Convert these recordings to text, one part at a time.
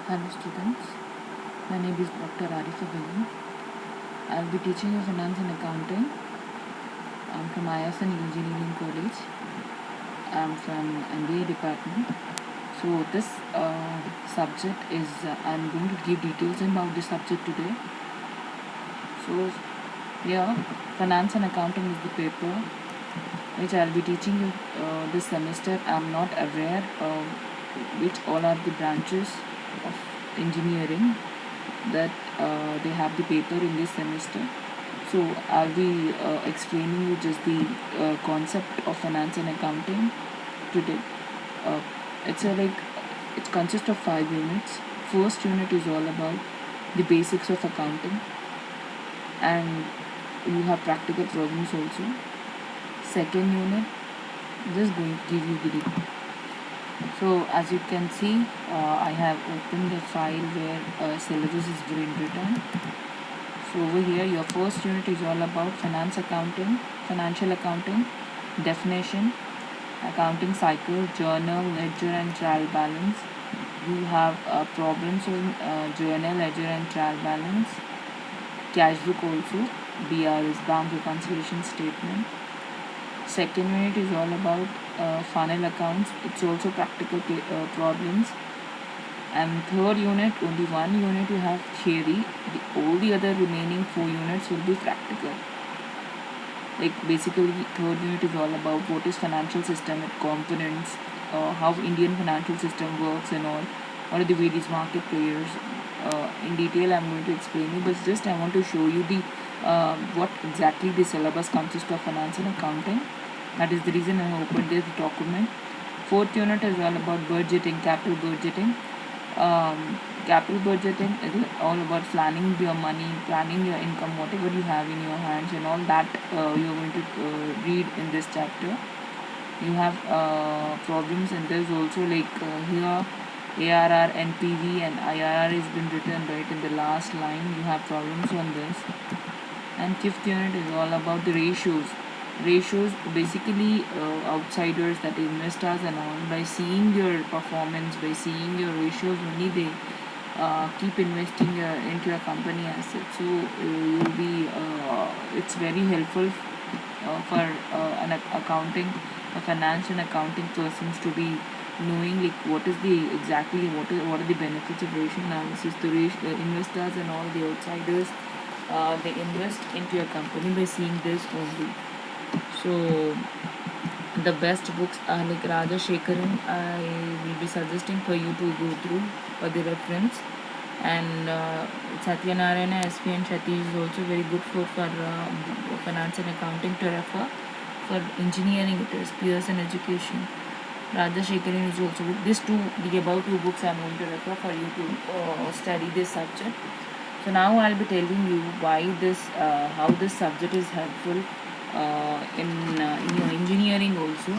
Hello students, my name is Dr. Arifa Begum. I'll be teaching you finance and accounting. I'm from ISN Engineering College. I'm from MBA department. So this subject is, I'm going to give details about this subject today. So here, finance and accounting is the paper which I'll be teaching you this semester. I'm not aware of which all are the branches of engineering that they have the paper in this semester. So I'll be explaining you just the concept of finance and accounting today. Uh, it's a like it consists of 5 units. First unit is all about the basics of accounting, and you have practical problems also. Second unit just going to give you the so as you can see, I have opened a file where syllabus is being written. So over here, your first unit is all about finance accounting, financial accounting, definition, accounting cycle, journal, ledger and trial balance. You have problems in journal, ledger and trial balance, cash book also, BRS, bank reconciliation statement. Second unit is all about funnel accounts. It's also practical problems. And third unit, only one unit you have theory. All the other remaining 4 units will be practical. Like basically, third unit is all about what is financial system, its components, how Indian financial system works, and all. What are the various market players? In detail, I'm going to explain you, but just I want to show you the what exactly the syllabus consists of finance and accounting. That is the reason I opened this document. Fourth unit is all about budgeting, capital budgeting. Capital budgeting is all about planning your money, planning your income, whatever you have in your hands, and all that you're going to read in this chapter. You have problems, and there's also like here ARR, NPV, and IRR has been written right in the last line. You have problems on this. And fifth unit is all about the ratios. Ratios basically outsiders, that investors and all, by seeing your performance, by seeing your ratios only, they keep investing into your company assets. So you'll be it's very helpful for an accounting, a finance and accounting persons to be knowing like what is the exactly what are the benefits of ratio analysis. The investors and all the outsiders, they invest into your company by seeing this only. So the best books are like Rajashekaran. I will be suggesting for you to go through for the reference. And Satyanarayana, SP and Satish is also very good for finance and accounting to refer. For engineering, it is Pearson Education. Rajashekaran is also good. These two, the above two books I am going to refer for you to study this subject. So now I'll be telling you why how this subject is helpful in your engineering also,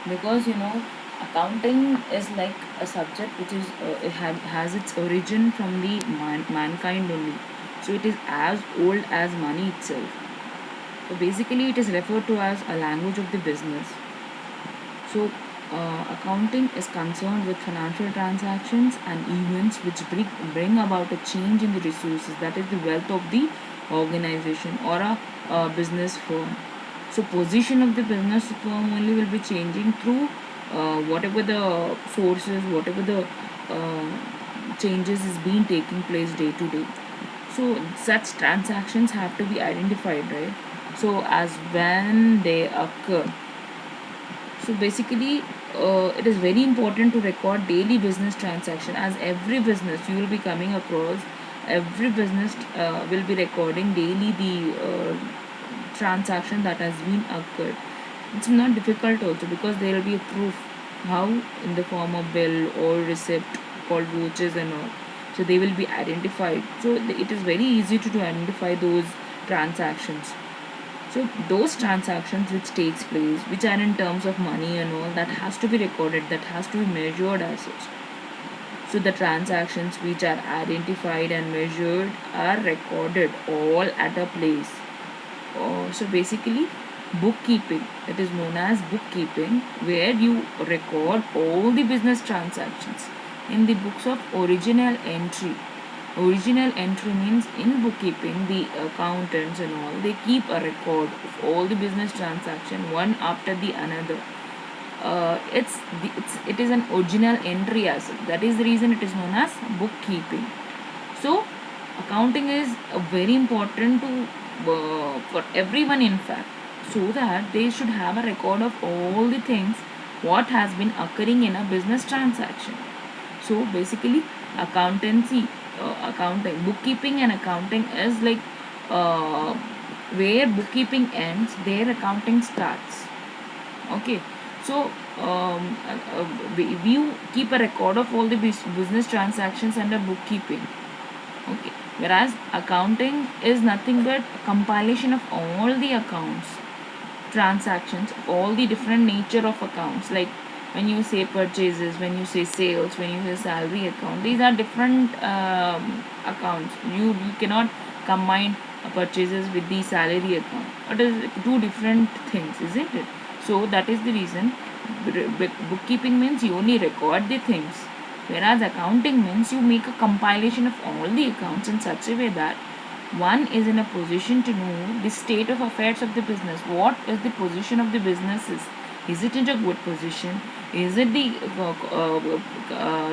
because accounting is like a subject which is has its origin from the mankind only. So it is as old as money itself. So basically, it is referred to as a language of the business. So, accounting is concerned with financial transactions and events which bring about a change in the resources, that is, the wealth of the organization or a business firm. So, position of the business firm only will be changing through whatever the sources, whatever the changes is being taking place day to day. So, such transactions have to be identified, right? So, as when they occur, so basically, it is very important to record daily business transaction, as every business you will be coming across, every business will be recording daily the transaction that has been occurred. It's not difficult also, because there will be a proof how, in the form of bill or receipt called vouchers and all. So they will be identified. So it is very easy to identify those transactions. So those transactions which takes place, which are in terms of money and all, that has to be recorded, that has to be measured as such. So the transactions which are identified and measured are recorded all at a place. So basically, bookkeeping, it is known as bookkeeping, where you record all the business transactions. in the books of original entry. Original entry means in bookkeeping, the accountants and all, they keep a record of all the business transaction one after the another. It is an original entry as well. That is the reason it is known as bookkeeping. So accounting is very important to for everyone, in fact, so that they should have a record of all the things what has been occurring in a business transaction. So basically, accountancy, accounting, bookkeeping and accounting is like uh, where bookkeeping ends, there accounting starts. Okay, so we keep a record of all the business transactions under bookkeeping. Okay, whereas accounting is nothing but compilation of all the accounts, transactions, all the different nature of accounts, like when you say purchases, when you say sales, when you say salary account, these are different accounts. You cannot combine purchases with the salary account. It is two different things, isn't it? So that is the reason bookkeeping means you only record the things, whereas accounting means you make a compilation of all the accounts in such a way that one is in a position to know the state of affairs of the business. What is the position of the businesses? Is it in a good position? Is it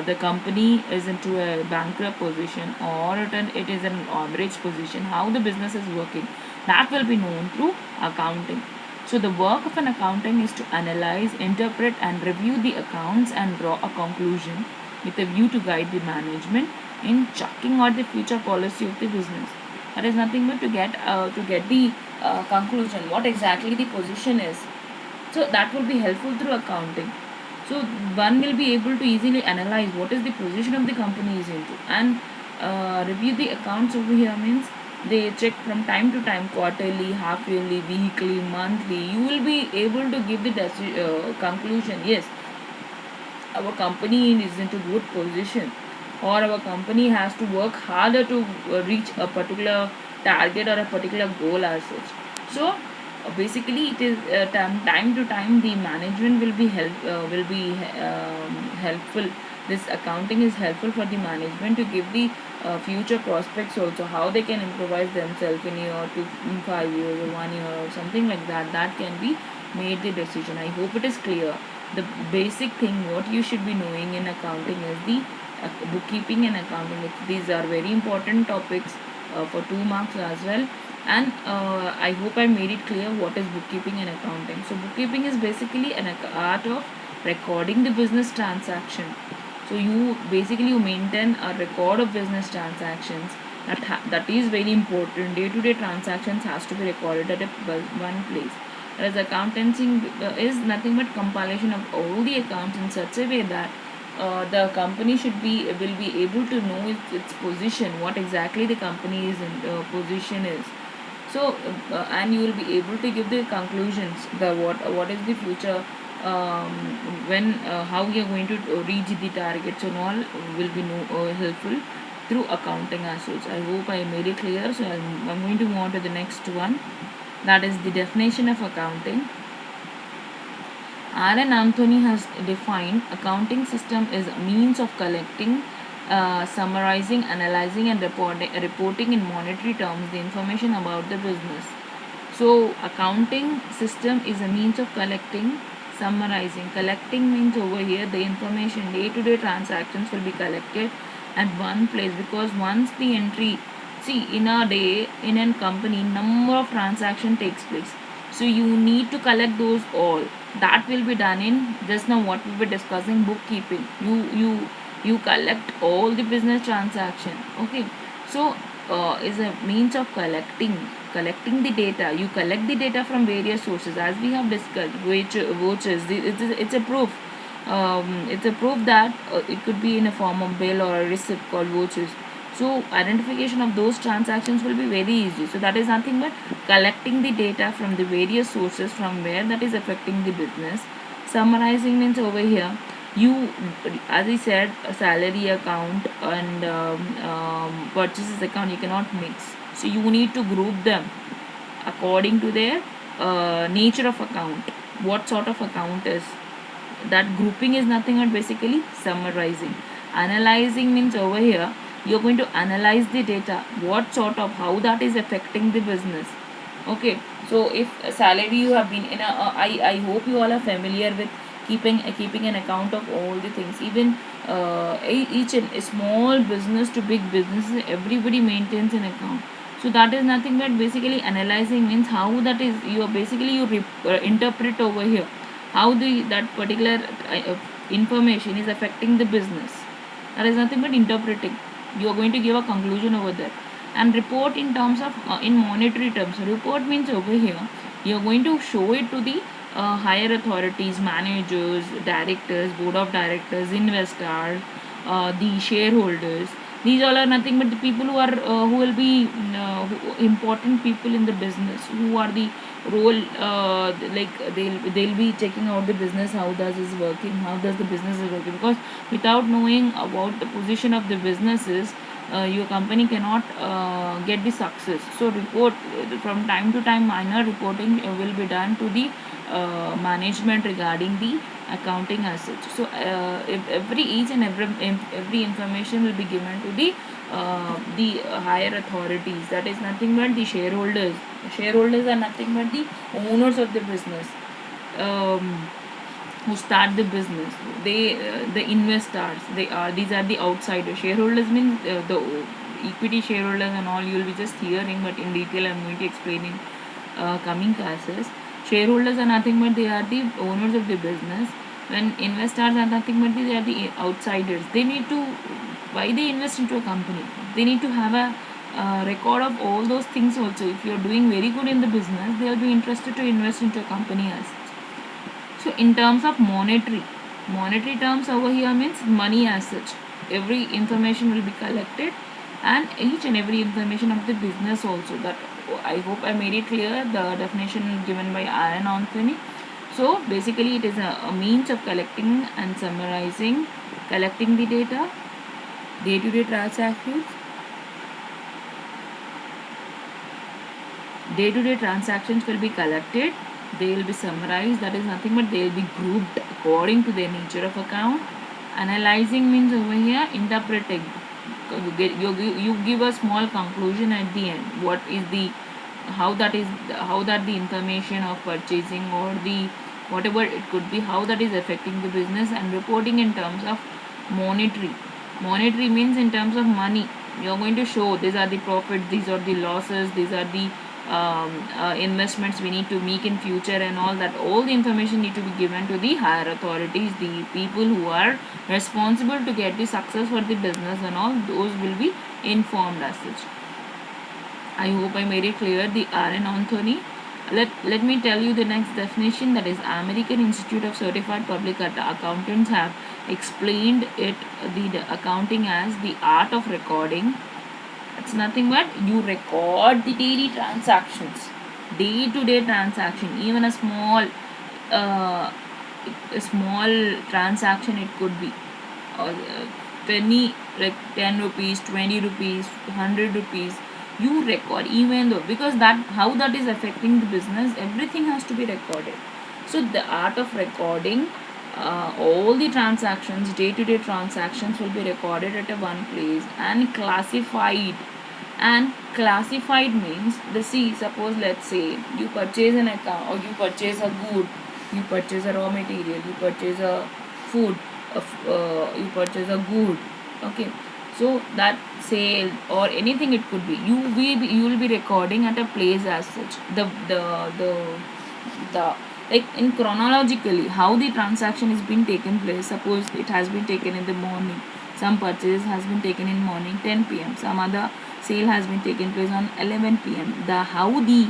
the company is into a bankrupt position, or it is an average position? How the business is working? That will be known through accounting. So the work of an accountant is to analyze, interpret and review the accounts and draw a conclusion with a view to guide the management in chalking out the future policy of the business. That is nothing but to get the conclusion, what exactly the position is. So that will be helpful through accounting. So one will be able to easily analyze what is the position of the company is into, and review the accounts over here means they check from time to time, quarterly, half yearly, weekly, monthly. You will be able to give the conclusion. Yes, our company is into good position, or our company has to work harder to reach a particular target or a particular goal as such. So basically it is time to time the management will be helpful. This accounting is helpful for the management to give the future prospects also, how they can improvise themselves in a year to 5 years or 1 year or something like that. That can be made the decision. I hope it is clear. The basic thing what you should be knowing in accounting is the bookkeeping and accounting. These are very important topics for 2 marks as well. And I hope I made it clear what is bookkeeping and accounting. So bookkeeping is basically an art of recording the business transaction. So you maintain a record of business transactions. That is very important. Day to day transactions has to be recorded at one place. Whereas accountancy is nothing but compilation of all the accounts in such a way that the company will be able to know its position, what exactly the company is in position is. So and you will be able to give the conclusions, the what is the future, um, when how we are going to reach the targets and all will be helpful through accounting as well. So I hope I made it clear. So I'm going to move on to the next one, that is the definition of accounting. Aaron Anthony has defined accounting system is a means of collecting, summarizing, analyzing, and reporting in monetary terms the information about the business. So, accounting system is a means of collecting, summarizing. Collecting means over here the information, day-to-day transactions will be collected at one place, because once the entry, see, in a day in a company number of transaction takes place, so you need to collect those all. That will be done in just now what we were discussing, bookkeeping. You collect all the business transaction. Okay, so is a means of collecting the data. You collect the data from various sources as we have discussed, which vouchers, it's a proof. It's a proof that it could be in a form of bill or a receipt called vouchers. So identification of those transactions will be very easy. So that is nothing but collecting the data from the various sources from where that is affecting the business. Summarizing means over here, you, as I said, a salary account and purchases account you cannot mix. So you need to group them according to their nature of account. What sort of account is that? Grouping is nothing but basically summarizing. Analyzing means over here you're going to analyze the data, what sort of, how that is affecting the business. Okay, so if salary you have been in a, I hope you all are familiar with keeping an account of all the things. Even each and a small business to big business, everybody maintains an account. So that is nothing but basically analyzing means how that is, you are basically interpret over here how the that particular information is affecting the business. That is nothing but interpreting. You are going to give a conclusion over there. And report in terms of in monetary terms. Report means over here you are going to show it to the higher authorities, managers, directors, board of directors, investors, the shareholders. These all are nothing but the people who will be important people in the business, who are the role, like they'll be checking out the business, how does is working, how does the business is working. Because without knowing about the position of the businesses, your company cannot get the success. So report from time to time, minor reporting will be done to the management regarding the accounting as such. So if every each and every information will be given to the higher authorities. That is nothing but the shareholders. Shareholders are nothing but the owners of the business, who start the business. The investors, these are the outsiders. Shareholders means the equity shareholders and all, you will be just hearing, but in detail I'm going to explain in coming classes. Shareholders are nothing but they are the owners of the business. When investors are nothing but they are the outsiders. They need to, why they invest into a company, they need to have a record of all those things also. If you are doing very good in the business, they will be interested to invest into a company as such. So in terms of monetary terms over here means money as such. Every information will be collected, and each and every information of the business also. That I hope I made it clear. The definition given by Aaron Anthony. So basically, it is a means of collecting and summarizing, collecting the data, day-to-day transactions. Day-to-day transactions will be collected, they will be summarized. That is nothing but they will be grouped according to their nature of account. Analyzing means over here interpreting. You give a small conclusion at the end. What is the, how that the information of purchasing or the whatever it could be, how that is affecting the business. And reporting in terms of monetary. Monetary means in terms of money. You are going to show these are the profits, these are the losses, these are the investments we need to make in future, and all that. All the information need to be given to the higher authorities, the people who are responsible to get the success for the business, and all those will be informed as such. I hope I made it clear. The Aaron Anthony. Let me tell you the next definition, that is American Institute of Certified Public Accountants have explained it, the accounting, as the art of recording. It's nothing but you record the daily transactions, day to day transaction. Even uh, a small transaction it could be, uh, penny, like 10 rupees, 20 rupees, 100 rupees. You record, even though, because that how that is affecting the business, everything has to be recorded. So the art of recording, all the transactions, day-to-day transactions will be recorded at a one place and classified. And classified means the, see, suppose let's say you purchase an account, or you purchase a good, you purchase a raw material, you purchase a food, you purchase a good. Okay, so that sale or anything it could be, you will be recording at a place as such. The like in chronologically how the transaction is being taken place. Suppose it has been taken in the morning, some purchase has been taken in morning 10 p.m, some other sale has been taken place on 11 p.m. The how the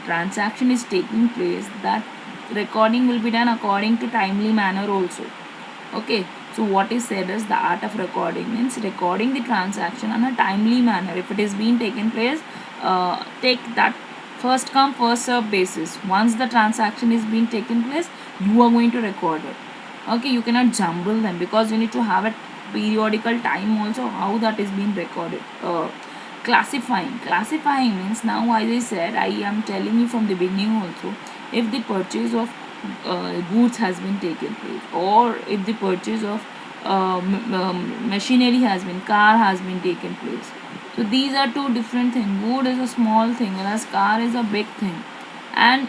transaction is taking place, that recording will be done according to timely manner also. Okay, so what is said is the art of recording means recording the transaction on a timely manner. If it is being taken place, take that first come first serve basis. Once the transaction is being taken place, you are going to record it. Okay, you cannot jumble them, because you need to have a periodical time also how that is being recorded. Classifying means, now as I said, I am telling you from the beginning also, if the purchase of goods has been taken place, or if the purchase of machinery has been, car has been taken place. So these are two different things. Wood is a small thing, whereas car is a big thing. And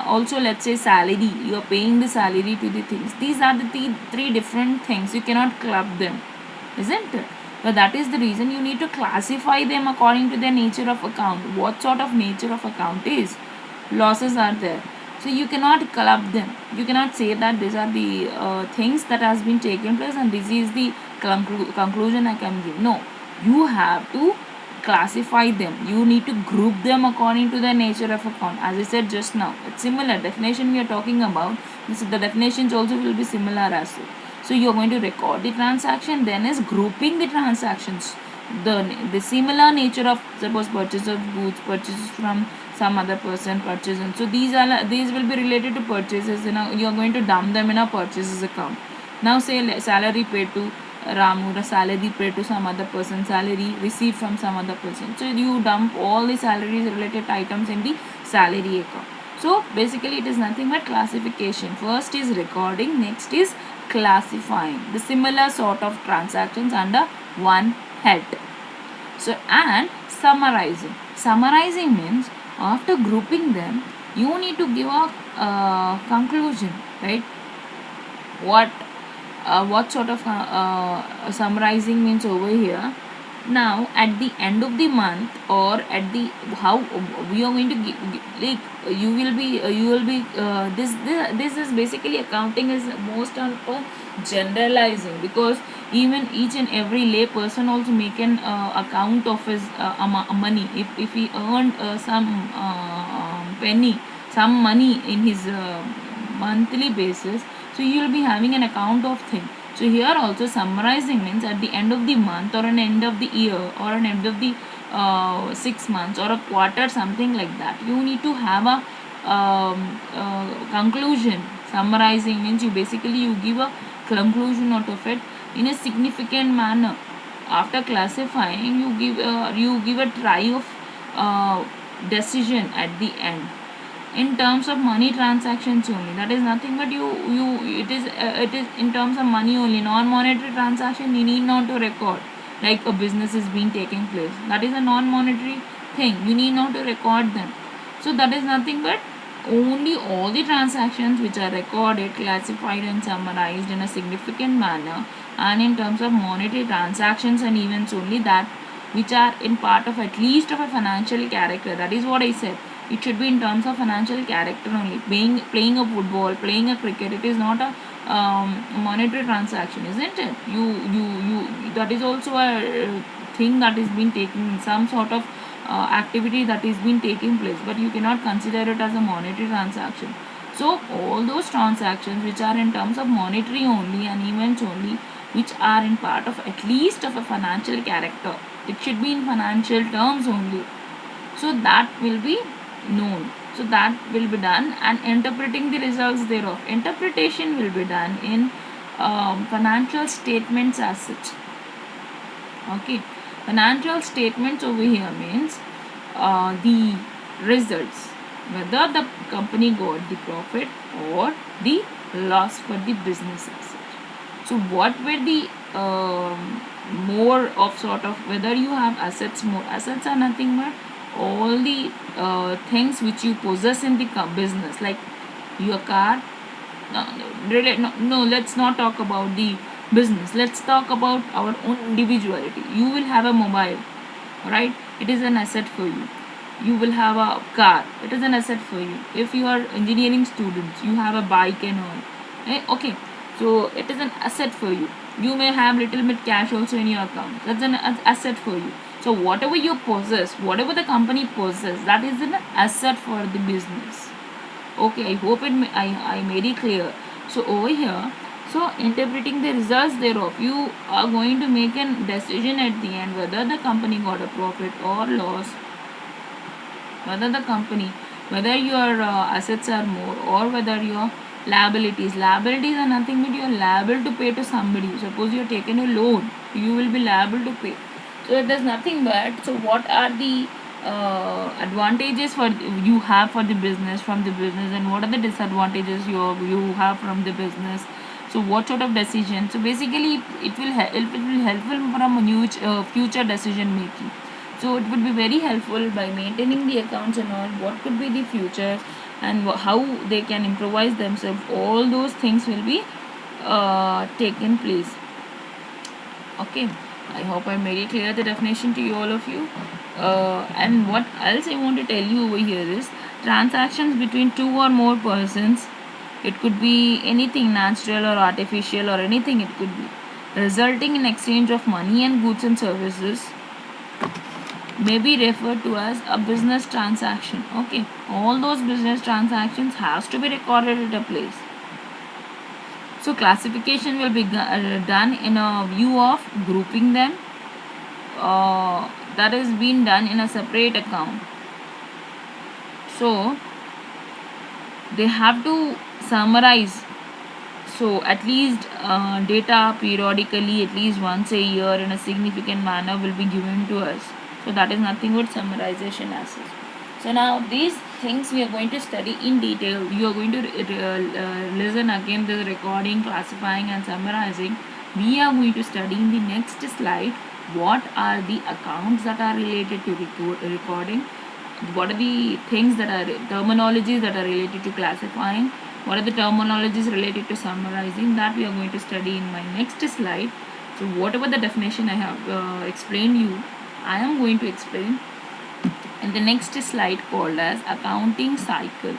also, let's say salary, you are paying the salary to the things. These are the three different things. You cannot club them, isn't it? So that is the reason you need to classify them according to their nature of account. What sort of nature of account is? Losses are there, so you cannot club them. You cannot say that these are the things that has been taken place and this is the conclusion I can give. No, you have to classify them. You need to group them according to the nature of account. As I said just now, it's similar definition we are talking about. The definitions also will be similar as well. So you're going to record the transaction, then is grouping the transactions. The similar nature of, suppose, purchase of goods, purchases from some other person, purchases. So these will be related to purchases. You're going to dump them in a purchases account. Now say salary paid to Ramu, the salary paid to some other person, salary received from some other person. So you dump all the salaries related items in the salary account. So basically it is nothing but classification. First is recording, next is classifying the similar sort of transactions under one head. So, and summarizing. Summarizing means after grouping them, you need to give a conclusion, right? What sort of summarizing means over here. Now at the end of the month, or at the, how we are going to like, this is basically, accounting is most on for generalizing, because even each and every lay person also make an account of his money. If he earned some penny, some money in his monthly basis, so you will be having an account of thing. So here also summarizing means at the end of the month, or an end of the year, or an end of the 6 months, or a quarter, something like that, you need to have a conclusion. Summarizing means you basically you give a conclusion out of it in a significant manner. After classifying, you give a try of decision at the end in terms of money transactions only. That is nothing but it is in terms of money only. Non-monetary transaction you need not to record, like a business is being taking place. That is a non-monetary thing. You need not to record them. So that is nothing but only all the transactions which are recorded, classified and summarized in a significant manner, and in terms of monetary transactions and events only, that which are in part of at least of a financial character. That is what I said. It should be in terms of financial character only. Playing a football, playing a cricket, it is not a monetary transaction, isn't it? You that is also a thing that is being taken, some sort of activity that is being taking place, but you cannot consider it as a monetary transaction. So all those transactions which are in terms of monetary only and events only, which are in part of at least of a financial character, it should be in financial terms only. So that will be known. So that will be done, and interpreting the results thereof. Interpretation will be done in financial statements as such. Okay, financial statements over here means the results, whether the company got the profit or the loss for the business as such. So what were the more of sort of, whether you have assets, more assets are nothing but all the things which you possess in the business, like your car. No, let's not talk about the business. Let's talk about our own individuality. You will have a mobile, right? It is an asset for you. You will have a car. It is an asset for you. If you are engineering students, you have a bike and all. Okay, so it is an asset for you. You may have little bit cash also in your account. That's an asset for you. So whatever you possess, whatever the company possesses, that is an asset for the business. Okay, I hope I made it clear. So over here, so interpreting the results thereof, you are going to make a decision at the end whether the company got a profit or loss, whether your assets are more, or whether your liabilities are nothing but you are liable to pay to somebody. Suppose you are taking a loan, you will be liable to pay. So it is nothing but, so what are the advantages for you have for the business, from the business, and what are the disadvantages you have from the business. So what sort of decision? So basically it will helpful from a huge future decision making. So it would be very helpful by maintaining the accounts and all, what could be the future and how they can improvise themselves. All those things will be taken place. Okay, I hope I made it clear the definition to you, all of you. And what else I want to tell you over here is transactions between two or more persons. It could be anything natural or artificial or anything it could be, resulting in exchange of money and goods and services, may be referred to as a business transaction. Okay, all those business transactions has to be recorded at a place. So classification will be done in a view of grouping them. That is being done in a separate account. So they have to summarize. So at least data periodically, at least once a year, in a significant manner will be given to us. So that is nothing but summarization as such. So now these things we are going to study in detail. You are going to listen again the recording, classifying and summarizing. We are going to study in the next slide what are the accounts that are related to recording, what are the things that are terminologies that are related to classifying, what are the terminologies related to summarizing, that we are going to study in my next slide. So whatever the definition I have explained you, I am going to explain in the next slide called as accounting cycle.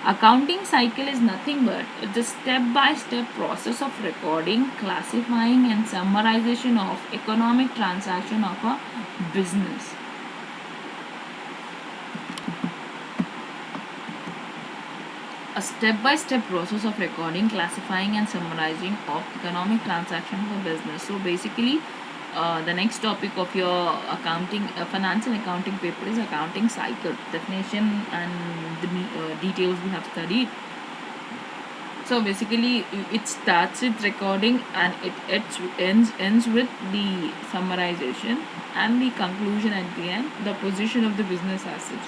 Accounting cycle is nothing but the step-by-step process of recording, classifying and summarization of economic transaction of a business. A step-by-step process of recording, classifying and summarizing of economic transaction of a business. So basically the next topic of your accounting finance and accounting paper is accounting cycle. Definition and the details we have studied. So basically it starts with recording and ends with the summarization and the conclusion at the end, the position of the business as such.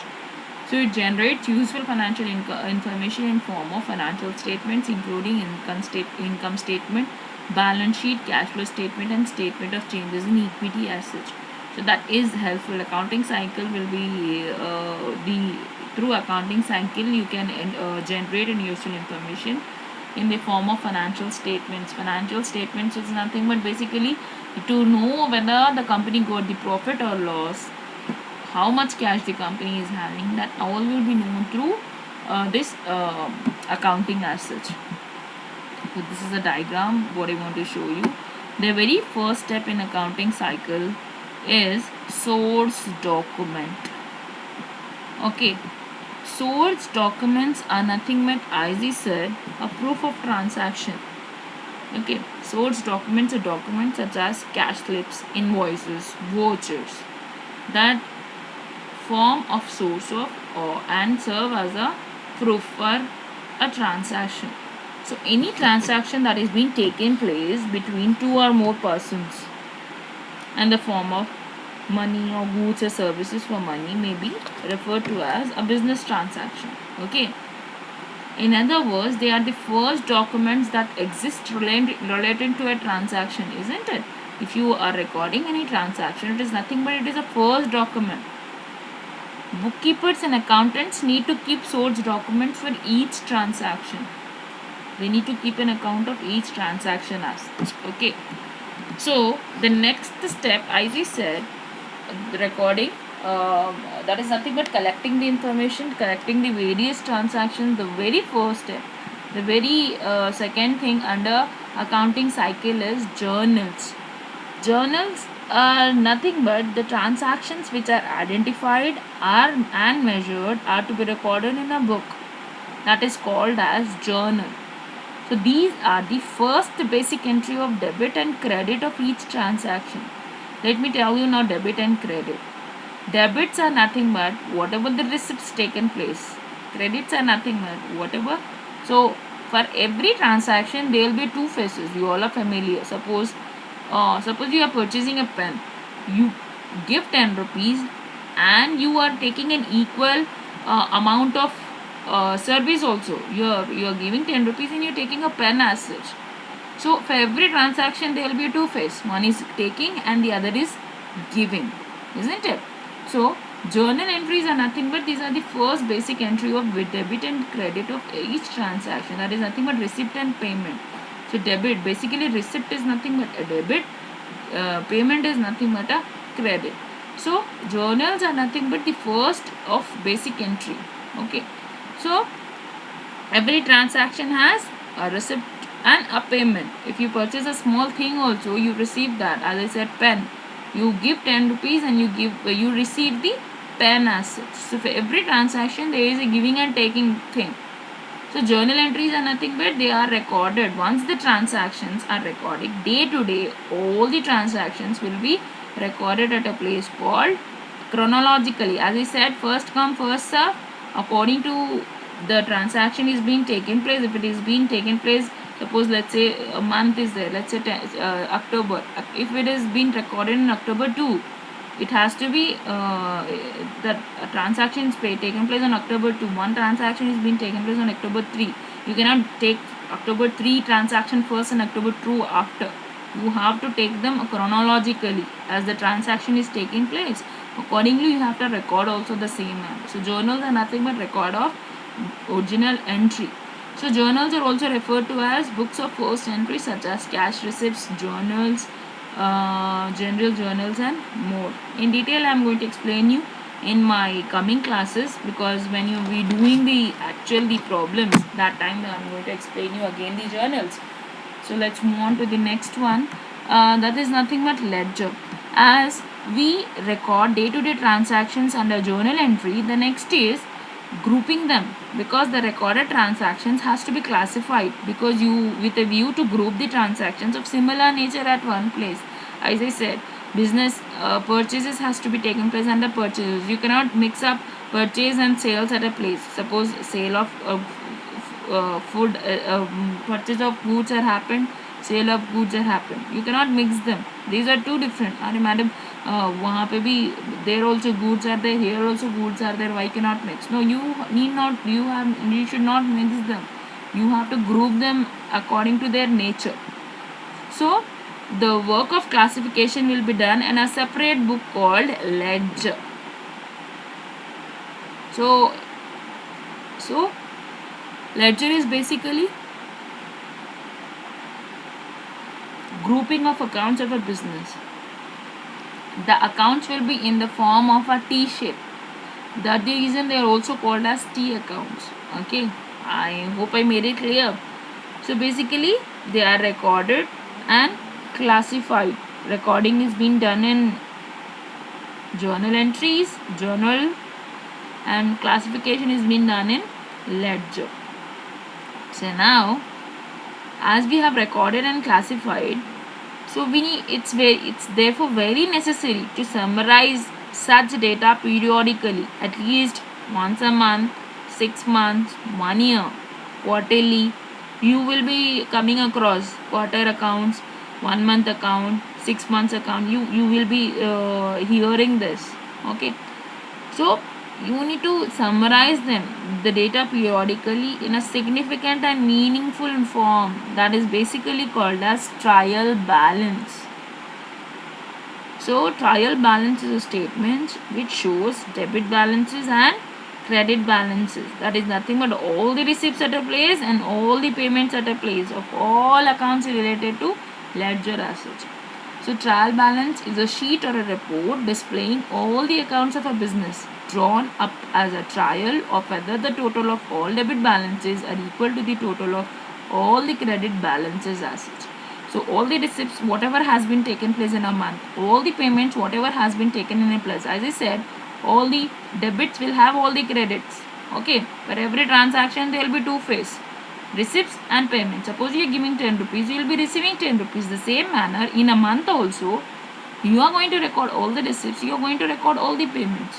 So it generates useful financial information in form of financial statements, including income statement, balance sheet, cash flow statement, and statement of changes in equity as such. So that is helpful. Accounting cycle will be the through accounting cycle you can generate and useful information in the form of financial statements. Financial statements is nothing but basically to know whether the company got the profit or loss, how much cash the company is having, that all will be known through this accounting as such. So this is a diagram what I want to show you. The very first step in accounting cycle is source document. Okay, source documents are nothing but, as I said, a proof of transaction. Okay, source documents are documents such as cash slips, invoices, vouchers that form of source of or and serve as a proof for a transaction. So any transaction that is being taken place between two or more persons and the form of money or goods or services for money may be referred to as a business transaction. Okay, in other words, they are the first documents that exist related to a transaction, isn't it? If you are recording any transaction, it is nothing but it is a first document. Bookkeepers and accountants need to keep source documents for each transaction. They need to keep an account of each transaction as such. Okay. So the next step, as I said, the recording, that is nothing but collecting the information, collecting the various transactions. The very first step, the very second thing under accounting cycle is journals. Journals are nothing but the transactions which are identified are and measured are to be recorded in a book, that is called as journal. So these are the first basic entry of debit and credit of each transaction. Let me tell you now debit and credit. Debits are nothing but whatever the receipts taken place. Credits are nothing but whatever. So for every transaction there will be two faces. You all are familiar. Suppose you are purchasing a pen. You give 10 rupees and you are taking an equal amount of service also. You're giving 10 rupees and you're taking a pen as such. So for every transaction there will be two phase. One is taking and the other is giving, isn't it? So journal entries are nothing but these are the first basic entry of debit and credit of each transaction. That is nothing but receipt and payment. So debit, basically receipt is nothing but a debit, payment is nothing but a credit. So journals are nothing but the first of basic entry. Okay, so every transaction has a receipt and a payment. If you purchase a small thing also, you receive that. As I said, pen, you give 10 rupees and you receive the pen as such. So for every transaction there is a giving and taking thing. So journal entries are nothing but they are recorded. Once the transactions are recorded day to day, all the transactions will be recorded at a place called chronologically. As I said, first come first serve, according to the transaction is being taken place. If it is being taken place, suppose let's say a month is there, let's say October. If it is being recorded in October 2, it has to be that transaction is taken place on October 2. One transaction is being taken place on October 3. You cannot take October 3 transaction first and October 2 after. You have to take them chronologically as the transaction is taking place. Accordingly, you have to record also the same manner. So journals are nothing but record of original entry. So journals are also referred to as books of first entry, such as cash receipts, journals, general journals, and more. In detail, I am going to explain you in my coming classes, because when you be doing the problems, that time I am going to explain you again the journals. So let's move on to the next one. That is nothing but ledger. As we record day-to-day transactions under journal entry, the next is grouping them, because the recorded transactions has to be classified, because you with a view to group the transactions of similar nature at one place. As I said, business purchases has to be taken place under purchases. You cannot mix up purchase and sales at a place. Suppose sale of food, purchase of goods are happened, sale of goods are happened. You cannot mix them. These are two different. अरे madam वहाँ पे भी there also goods are there, here also goods are there. Why cannot mix? No, you need not. You should not mix them. You have to group them according to their nature. So the work of classification will be done in a separate book called ledger. So ledger is basically grouping of accounts of a business. The accounts will be in the form of a T shape. That's the reason they are also called as T accounts. Okay, I hope I made it clear. So basically they are recorded and classified. Recording is being done in journal entries, journal, and classification is being done in ledger. So now, as we have recorded and classified, so it's therefore very necessary to summarize such data periodically, at least once a month, 6 months, 1 year, quarterly. You will be coming across quarter accounts, 1 month account, 6 months account. You will be hearing this. Okay, so you need to summarize them, the data periodically in a significant and meaningful form, that is basically called as trial balance. So trial balance is a statement which shows debit balances and credit balances. That is nothing but all the receipts at a place and all the payments at a place of all accounts related to ledger as such. So trial balance is a sheet or a report displaying all the accounts of a business, drawn up as a trial of whether the total of all debit balances are equal to the total of all the credit balances as such. So all the receipts, whatever has been taken place in a month, all the payments, whatever has been taken in a place. As I said, all the debits will have all the credits. Okay, for every transaction there will be two phase, receipts and payments. Suppose you are giving 10 rupees, you will be receiving 10 rupees. The same manner in a month also, you are going to record all the receipts, you are going to record all the payments.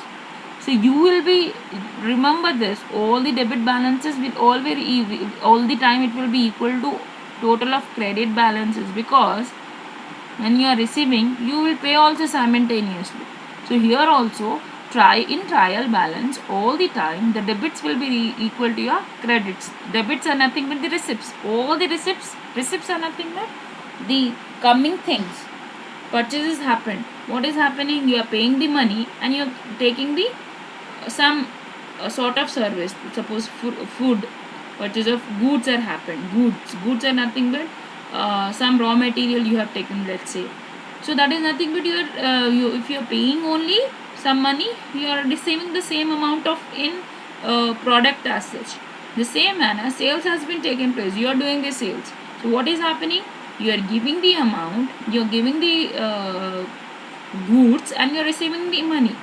So you will be, remember this, all the debit balances will all the time it will be equal to total of credit balances, because when you are receiving you will pay also simultaneously. So here also trial balance, all the time the debits will be equal to your credits. Debits are nothing but the receipts. All the receipts are nothing but the coming things. Purchases happened. What is happening? You are paying the money and you are taking the some sort of service. Suppose food purchase of goods are happened. Goods are nothing but some raw material you have taken, let's say. So that is nothing but you, if you are paying only some money, you are receiving the same amount of in product as such. The same manner sales has been taken place, you are doing the sales. So what is happening? You are giving the amount, you are giving the goods, and you are receiving the money.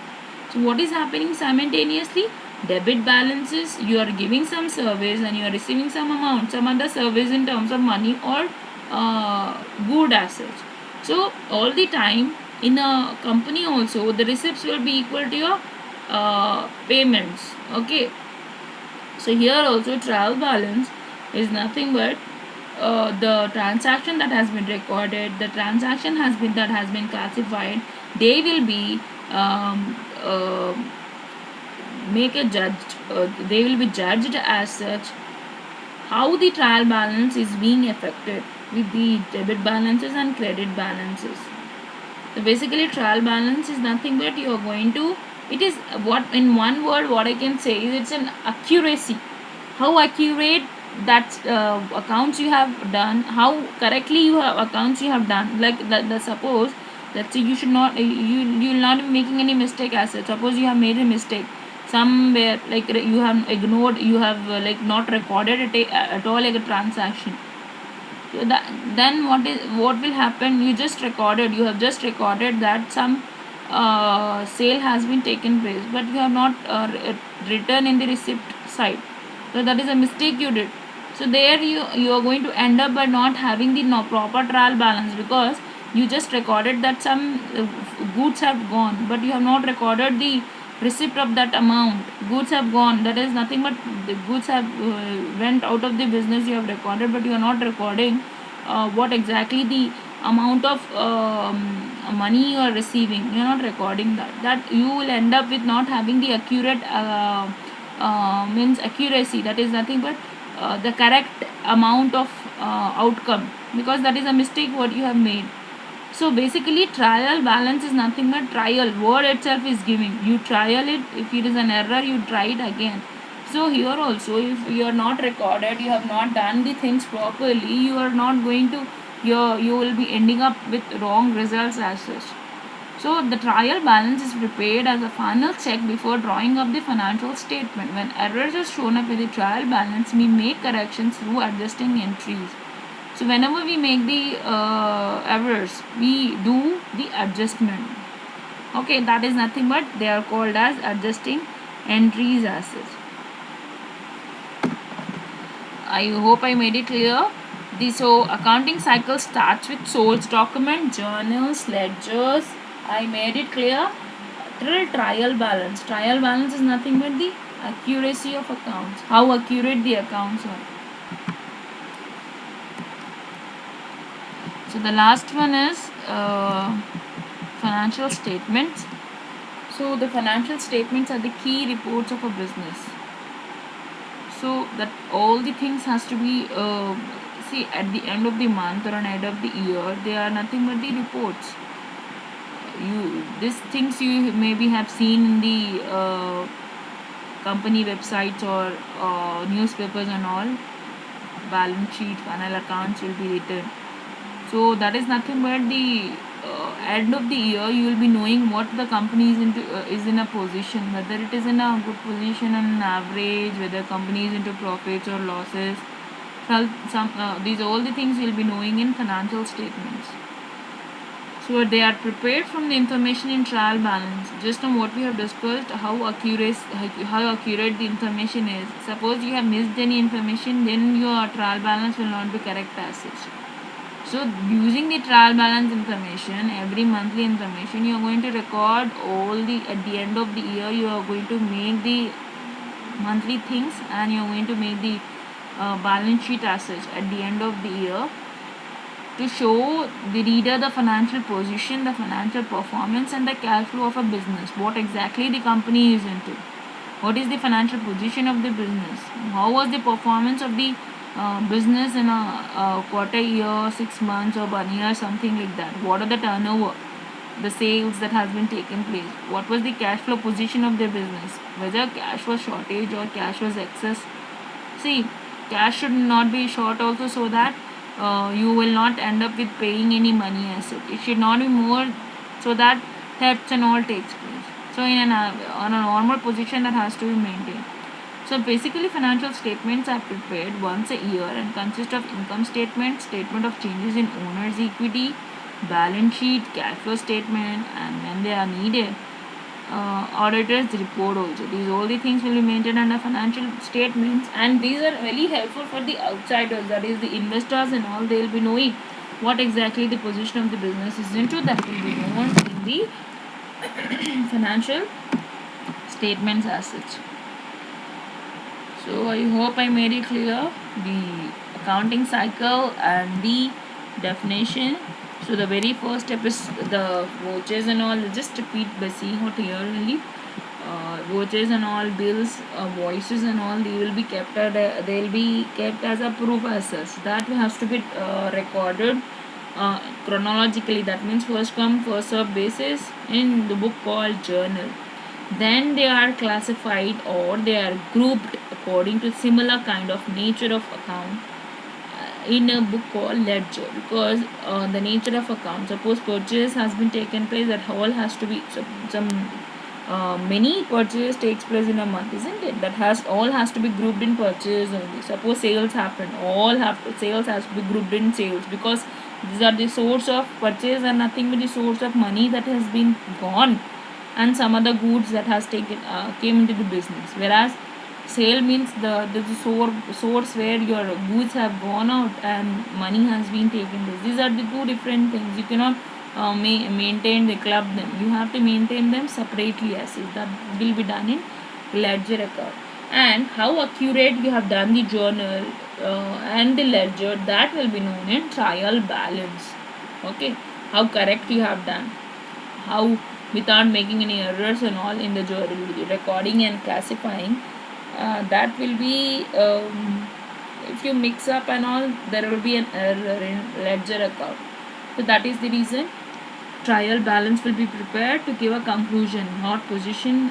So what is happening simultaneously? Debit balances, you are giving some service and you are receiving some amount, some other service in terms of money or good assets. So all the time in a company also the receipts will be equal to your payments. Okay. So here also trial balance is nothing but the transaction that has been recorded, the transaction has been that has been classified. They will be make a judged. They will be judged as such. How the trial balance is being affected with the debit balances and credit balances. So basically trial balance is nothing but you are going to, it is what, in one word what I can say is it's an accuracy. How accurate that accounts you have done, how correctly you have accounts you have done. Like the suppose, let's say you should not, you will not be making any mistake as such. Suppose you have made a mistake somewhere, like you have ignored, you have like not recorded it at all, like a transaction. So then what will happen? You just recorded, you have just recorded that some sale has been taken place, but you have not written in the receipt side. So that is a mistake you did. So there you are going to end up by not having the proper trial balance, because you just recorded that some goods have gone, but you have not recorded the receipt of that amount. Goods have gone, that is nothing but the goods have went out of the business, you have recorded, but you are not recording what exactly the amount of money you are receiving. You are not recording that you will end up with not having the accurate means accuracy, that is nothing but the correct amount of outcome, because that is a mistake what you have made. So basically trial balance is nothing but trial, word itself is giving, you trial it, if it is an error you try it again. So here also, if you are not recorded, you have not done the things properly, you are not going to, you will be ending up with wrong results as such. So the trial balance is prepared as a final check before drawing up the financial statement. When errors are shown up in the trial balance, we make corrections through adjusting entries. So whenever we make the errors, we do the adjustment. Okay, that is nothing but they are called as adjusting entries as such. I hope I made it clear. So accounting cycle starts with source document, journals, ledgers. I made it clear. Till trial balance. Trial balance is nothing but the accuracy of accounts. How accurate the accounts are. So the last one is financial statements. So the financial statements are the key reports of a business. So that all the things has to be see at the end of the month or an end of the year, they are nothing but the reports. These things you maybe have seen in the company websites or newspapers and all. Balance sheet, final accounts will be written. So that is nothing but the end of the year you will be knowing what the company is in a position, whether it is in a good position on an average, whether company is into profits or losses. These all the things you will be knowing in financial statements. So they are prepared from the information in trial balance. Just on what we have discussed, how accurate the information is. Suppose you have missed any information, then your trial balance will not be correct as such. So using the trial balance information, every monthly information, you are going to record all the, at the end of the year you are going to make the monthly things, and you are going to make the balance sheet as such at the end of the year. to show the reader the financial position, the financial performance, and the cash flow of a business. What exactly the company is into. What is the financial position of the business? How was the performance of the business in a quarter, year, 6 months, or 1 year, something like that? What are the turnover, the sales that has been taken place? What was the cash flow position of the business? Whether cash was shortage or cash was excess. See, cash should not be short also, so that you will not end up with paying any money as such. It should not be more, so that thefts and all takes place. So on a normal position that has to be maintained. So basically financial statements are prepared once a year and consist of income statement, statement of changes in owner's equity, balance sheet, cash flow statement, and when they are needed, auditor's report also. These all the things will be maintained under financial statements, and these are very helpful for the outsiders, that is the investors and all. They will be knowing what exactly the position of the business is into. That will be known in the financial statements as such. So I hope I made it clear the accounting cycle and the definition. So the very first step is the vouchers and all. Just repeat by seeing out here only. Vouchers and all, bills, voices and all, they will be kept at they'll be kept as a proof as such. That has to be recorded chronologically. That means first come first serve basis in the book called journal. Then they are classified or they are grouped according to similar kind of nature of account in a book called ledger, because the nature of account, suppose purchase has been taken place, that all has to be some many purchase takes place in a month, isn't it? That has all has to be grouped in purchase only. Suppose sales happen, all have to, sales has to be grouped in sales, because these are the source of purchase and nothing but the source of money that has been gone, and some other goods that has taken came into the business. Whereas sale means the source where your goods have gone out and money has been taken place. These are the two different things. You cannot maintain the club them. You have to maintain them separately as if that will be done in ledger account. And how accurate you have done the journal and the ledger, that will be known in trial balance. Okay, how correct you have done, how without making any errors and all in the recording and classifying, that will be if you mix up and all, there will be an error in ledger account. So that is the reason trial balance will be prepared to give a conclusion, not position,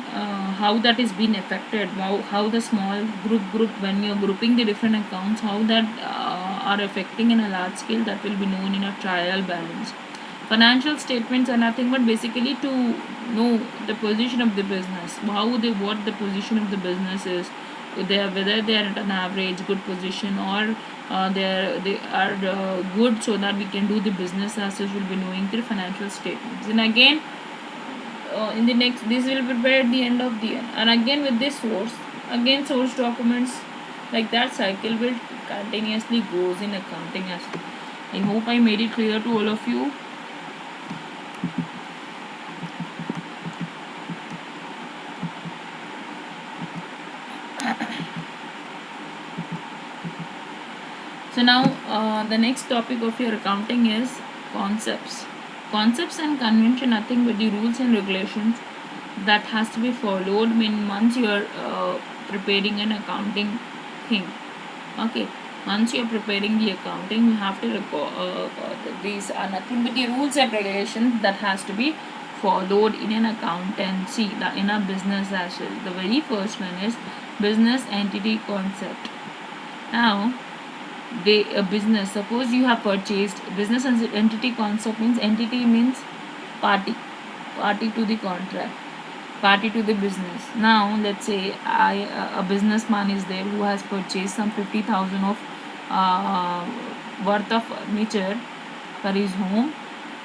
how that is being affected, how the small group when you're grouping the different accounts, how that are affecting in a large scale, that will be known in a trial balance. Financial statements are nothing but basically to know the position of the business, what the position of the business is, whether they are at an average good position, or they are good, so that we can do the business as such. Will be knowing through financial statements. And again, in the next, this will be prepared at the end of the year, and again with this again source documents, like that cycle will continuously goes in accounting as well. I hope I made it clear to all of you. So now the next topic of your accounting is concepts. Concepts and convention, nothing but the rules and regulations that has to be followed when once you are preparing an accounting thing. Okay, once you are preparing the accounting, you have to record. These are nothing but the rules and regulations that has to be followed in an accountancy, in a business as well. The very first one is business entity concept. Now, a business, suppose you have purchased business entity concept, means entity means party to the contract, party to the business. Now let's say a businessman is there who has purchased some 50,000 of worth of furniture for his home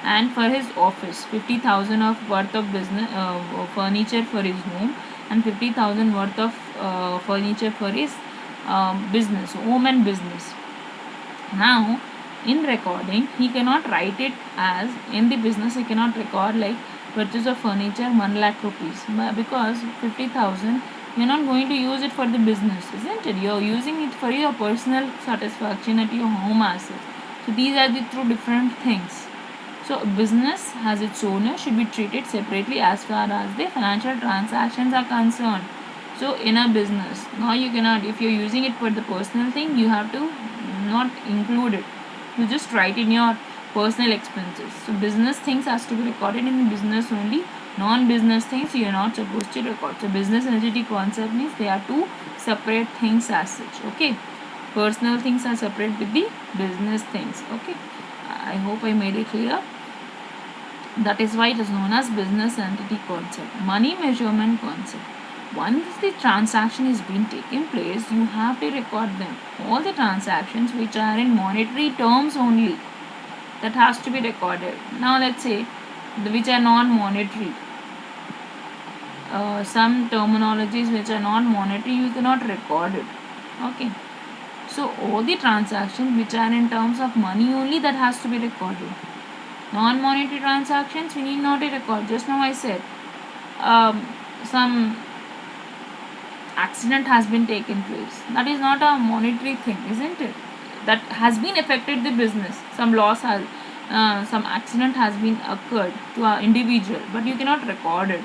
and for his office, 50,000 of worth of business furniture for his home, and 50,000 worth of furniture for his business, home and business. Now in recording, he cannot write it as in the business. He cannot record like purchase of furniture 1 lakh rupees, because 50,000 you're not going to use it for the business, isn't it? You're using it for your personal satisfaction at your home as well. So these are the two different things. So a business has its owner should be treated separately as far as the financial transactions are concerned. So in a business, now you cannot, if you're using it for the personal thing, you have to not include it. You just write in your personal expenses. So business things has to be recorded in business only. Non-business things you are not supposed to record. So business entity concept means they are two separate things as such. Okay, personal things are separate with the business things. Okay, I hope I made it clear. That is why it is known as business entity concept. Money measurement concept. Once the transaction is being taken place, you have to record them. All the transactions which are in monetary terms only, that has to be recorded. Now let's say which are non-monetary. Some terminologies which are non-monetary, you cannot record it. Okay. So all the transactions which are in terms of money only, that has to be recorded. Non-monetary transactions we need not to record. Just now I said some accident has been taken place. That is not a monetary thing, isn't it? That has been affected the business. Some loss has, some accident has been occurred to an individual, but you cannot record it.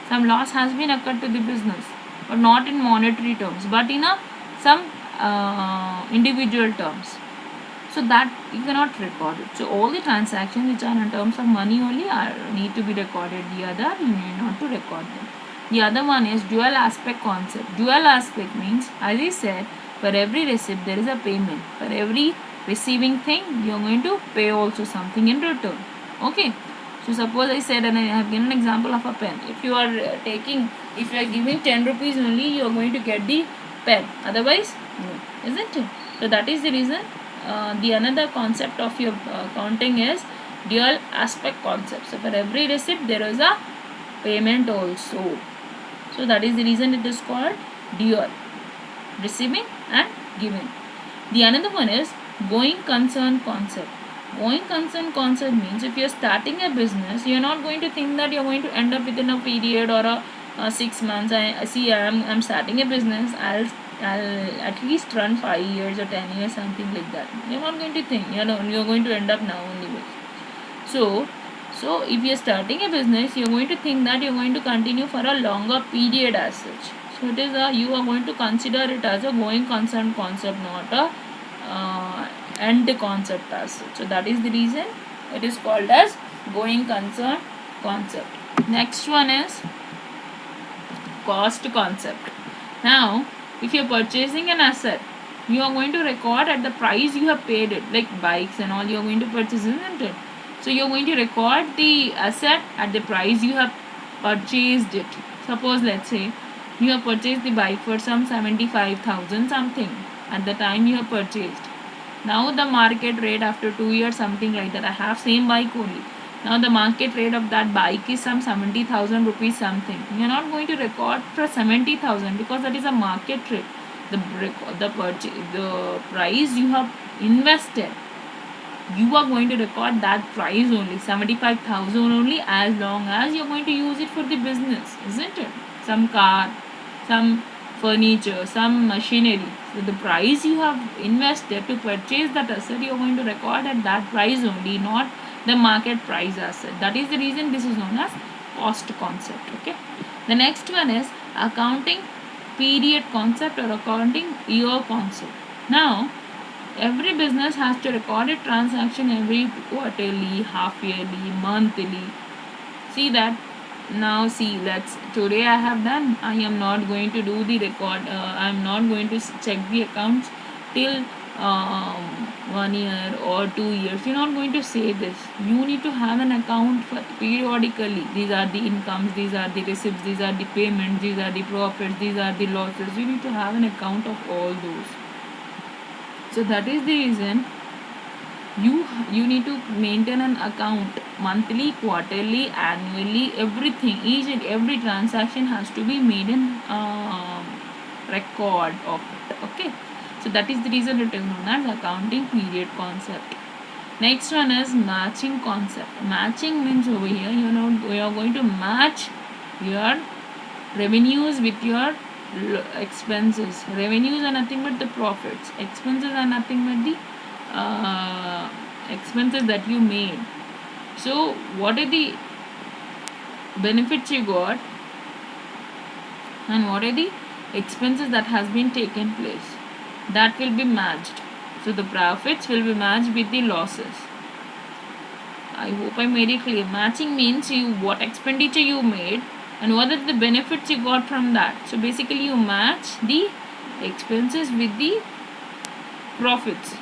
Some loss has been occurred to the business, but not in monetary terms, but in a some individual terms. So that you cannot record it. So all the transactions which are in terms of money only are need to be recorded. The other you need not to record them. The other one is dual aspect concept. Dual aspect means, as I said, for every receipt there is a payment. For every receiving thing you are going to pay also something in return. Okay. So suppose I said, and I have given an example of a pen. If you are if you are giving 10 rupees only, you are going to get the pen. Otherwise, no, isn't it? So that is the reason. The another concept of your accounting is dual aspect concept. So for every receipt there is a payment also. So that is the reason it is called dual, receiving and giving. The another one is going concern concept. Going concern concept means if you are starting a business, you are not going to think that you are going to end up within a period or a 6 months. I'm starting a business. I'll at least run 5 years or 10 years, something like that. You're not going to think. You're going to end up now only. So if you're starting a business, you're going to think that you're going to continue for a longer period as such. So it is you are going to consider it as a going concern concept, not a end concept as such. So that is the reason it is called as going concern concept. Next one is cost concept. Now, if you're purchasing an asset, you are going to record at the price you have paid it, like bikes and all you are going to purchase, isn't it? So you're going to record the asset at the price you have purchased it. Suppose let's say you have purchased the bike for some 75,000 something at the time you have purchased. Now the market rate after 2 years, something like that, I have same bike only. Now the market rate of that bike is some 70,000 rupees something. You're not going to record for 70,000 because that is a market rate. The price you have invested, you are going to record that price only, 75,000 only, as long as you're going to use it for the business, isn't it? Some car, some furniture, some machinery. So the price you have invested to purchase that asset, you're going to record at that price only, not the market price asset. That is the reason this is known as cost concept. Okay. The next one is accounting period concept or accounting year concept. Now, every business has to record a transaction every quarterly, half yearly, monthly. See that. Now see, let's today I have done. I am not going to do the record. I am not going to check the accounts till 1 year or 2 years. You're not going to say this. You need to have an account for periodically. These are the incomes, these are the receipts, these are the payments, these are the profits, these are the losses. You need to have an account of all those. So that is the reason you need to maintain an account monthly, quarterly, annually, everything. Each and every transaction has to be made in record of it. Okay, so that is the reason it is known as accounting period concept. Next one is matching concept. Matching means over here you are going to match your revenues with your expenses. Revenues are nothing but the profits, expenses are nothing but the expenses that you made. So what are the benefits you got and what are the expenses that has been taken place, that will be matched. So the profits will be matched with the losses. I hope I made it clear. Matching means you what expenditure you made and what are the benefits you got from that. So basically you match the expenses with the profits.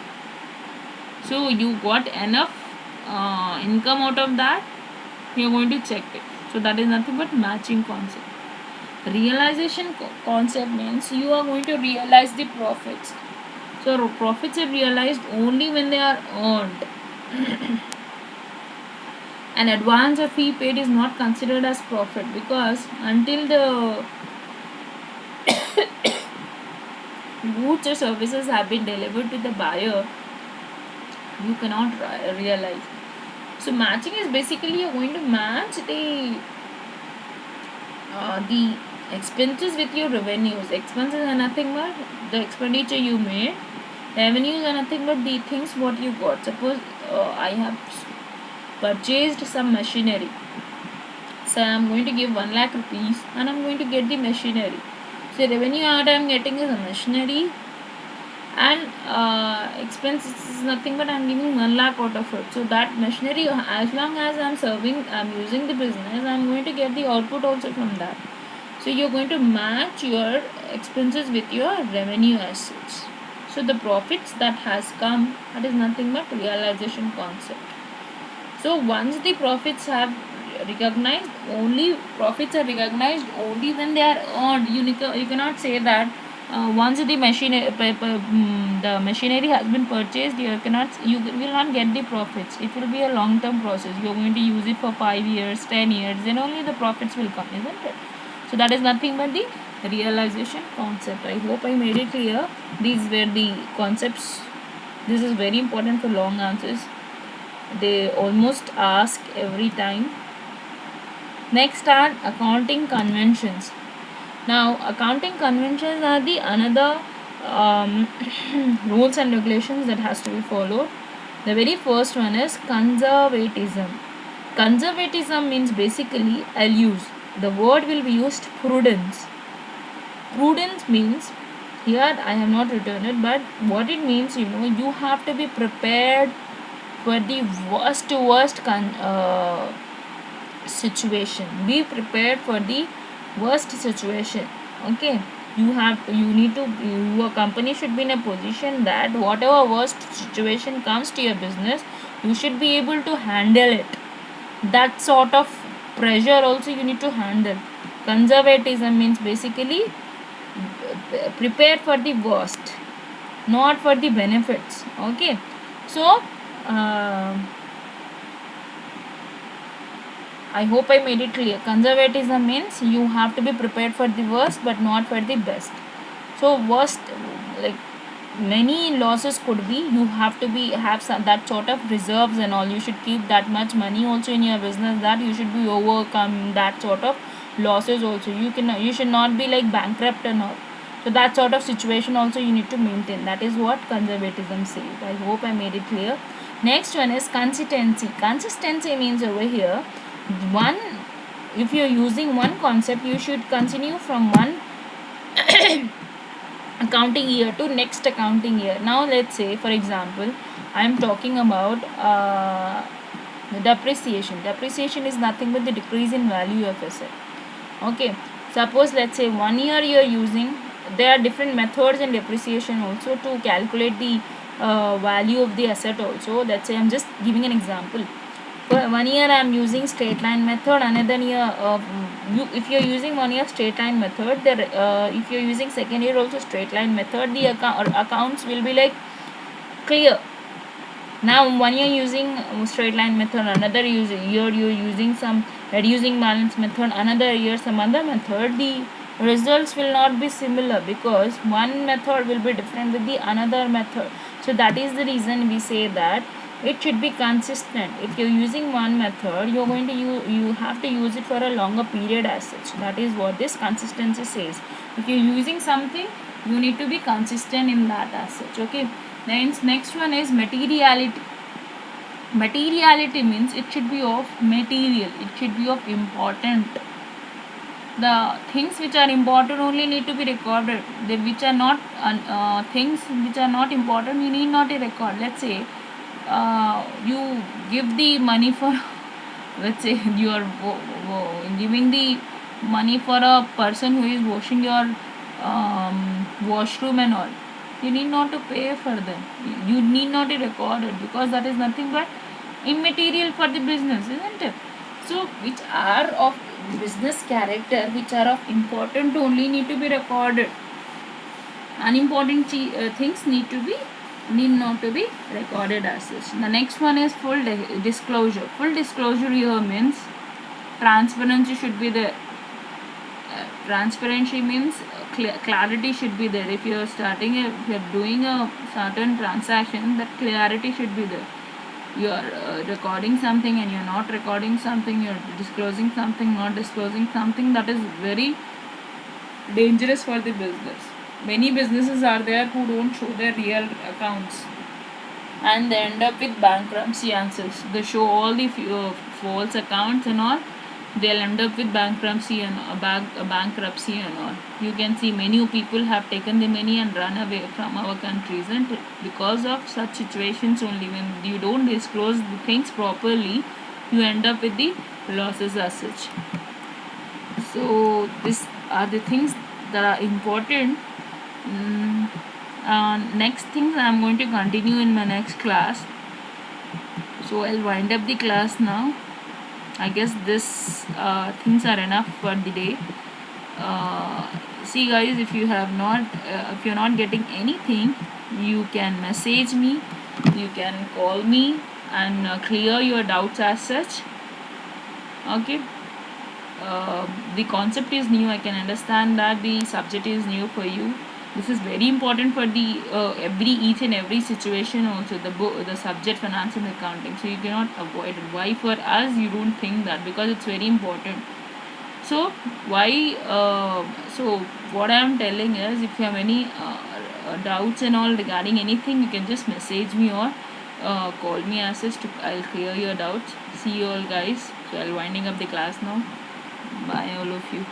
So you got enough income out of that, you're going to check it. So that is nothing but matching concept. Realization concept means you are going to realize the profits. So profits are realized only when they are earned. An advance or fee paid is not considered as profit, because until the goods or services have been delivered to the buyer, you cannot realize. So matching is basically you're going to match the expenses with your revenues. Expenses are nothing but the expenditure you made. Revenues are nothing but the things what you got. Suppose I have purchased some machinery. So I'm going to give 1 lakh rupees and I'm going to get the machinery. So revenue out I'm getting is a machinery, and expenses is nothing but I'm giving 1 lakh out of it. So that machinery, as long as I'm using the business, I'm going to get the output also from that. So you're going to match your expenses with your revenue assets. So the profits that has come, that is nothing but realization concept. So once the profits have recognized, only profits are recognized only when they are earned. You cannot say that once the the machinery has been purchased, you will not get the profits. It will be a long term process. You are going to use it for 5 years, 10 years, then only the profits will come, isn't it? So that is nothing but the realization concept. I hope I made it clear. These were the concepts. This is very important for long answers. They almost ask every time. Next are accounting conventions. Now accounting conventions are the another rules and regulations that has to be followed. The very first one is conservatism. Conservatism means basically, I'll use the word will be used prudence. Prudence means, here I have not written it, but what it means, you have to be prepared for the worst situation. Be prepared for the worst situation. Okay, your company should be in a position that whatever worst situation comes to your business, you should be able to handle it. That sort of pressure also you need to handle. Conservatism means basically prepare for the worst, not for the benefits. Okay, so I hope I made it clear. Conservatism means you have to be prepared for the worst but not for the best. So worst, like many losses could be, you have to have some that sort of reserves and all. You should keep that much money also in your business, that you should be overcome that sort of losses also. You should not be like bankrupt and all. So that sort of situation also you need to maintain. That is what conservatism says. I hope I made it clear. Next one is consistency. Consistency means over here, one, if you're using one concept, you should continue from one accounting year to next accounting year. Now let's say, for example, I am talking about depreciation. Depreciation is nothing but the decrease in value of asset. Okay, suppose let's say 1 year you are using, there are different methods in depreciation also to calculate the value of the asset also. Let's say I'm just giving an example. For 1 year I am using straight line method, another year if you're using 1 year straight line method, if you're using second year also straight line method, the accounts will be like clear. Now 1 year using straight line method, another year you're using some reducing balance method, another year some other method, the results will not be similar because one method will be different with the another method. So that is the reason we say that it should be consistent. If you're using one method, you're going to you have to use it for a longer period as such. That is what this consistency says. If you're using something, you need to be consistent in that as such. Okay, then next one is materiality. Materiality means it should be of material, it should be of important. The things which are important only need to be recorded. The which are not things which are not important, you need not record. Let's say you give the money for let's say you are giving the money for a person who is washing your washroom and all. You need not to pay for them, you need not to record it, because that is nothing but immaterial for the business, isn't it? So which are of business character, which are of important only need to be recorded. Unimportant things need not to be recorded as such. The next one is full disclosure. Full disclosure here means transparency should be there. Transparency means clarity should be there. If you're if you're doing a certain transaction, that clarity should be there. You're recording something and you're not recording something, you're disclosing something, not disclosing something, that is very dangerous for the business. Many businesses are there who don't show their real accounts and they end up with bankruptcy answers. They show all the false accounts and all. They'll end up with bankruptcy and bankruptcy and all. You can see many people have taken the money and run away from our country, isn't it? Because of such situations only. When you don't disclose the things properly, you end up with the losses as such. So these are the things that are important. Next things I'm going to continue in my next class. So I'll wind up the class now. I guess this things are enough for the day. See guys, if you have not if you're not getting anything, you can message me, you can call me and clear your doubts as such. Okay. The concept is new, I can understand that the subject is new for you. This is very important for the each and every situation also, the subject finance and accounting, so you cannot avoid it. Why for us you don't think that? Because it's very important. So why so what I am telling is, if you have any doubts and all regarding anything, you can just message me or call me as such I'll clear your doubts. See you all guys. So I'll winding up the class now. Bye all of you.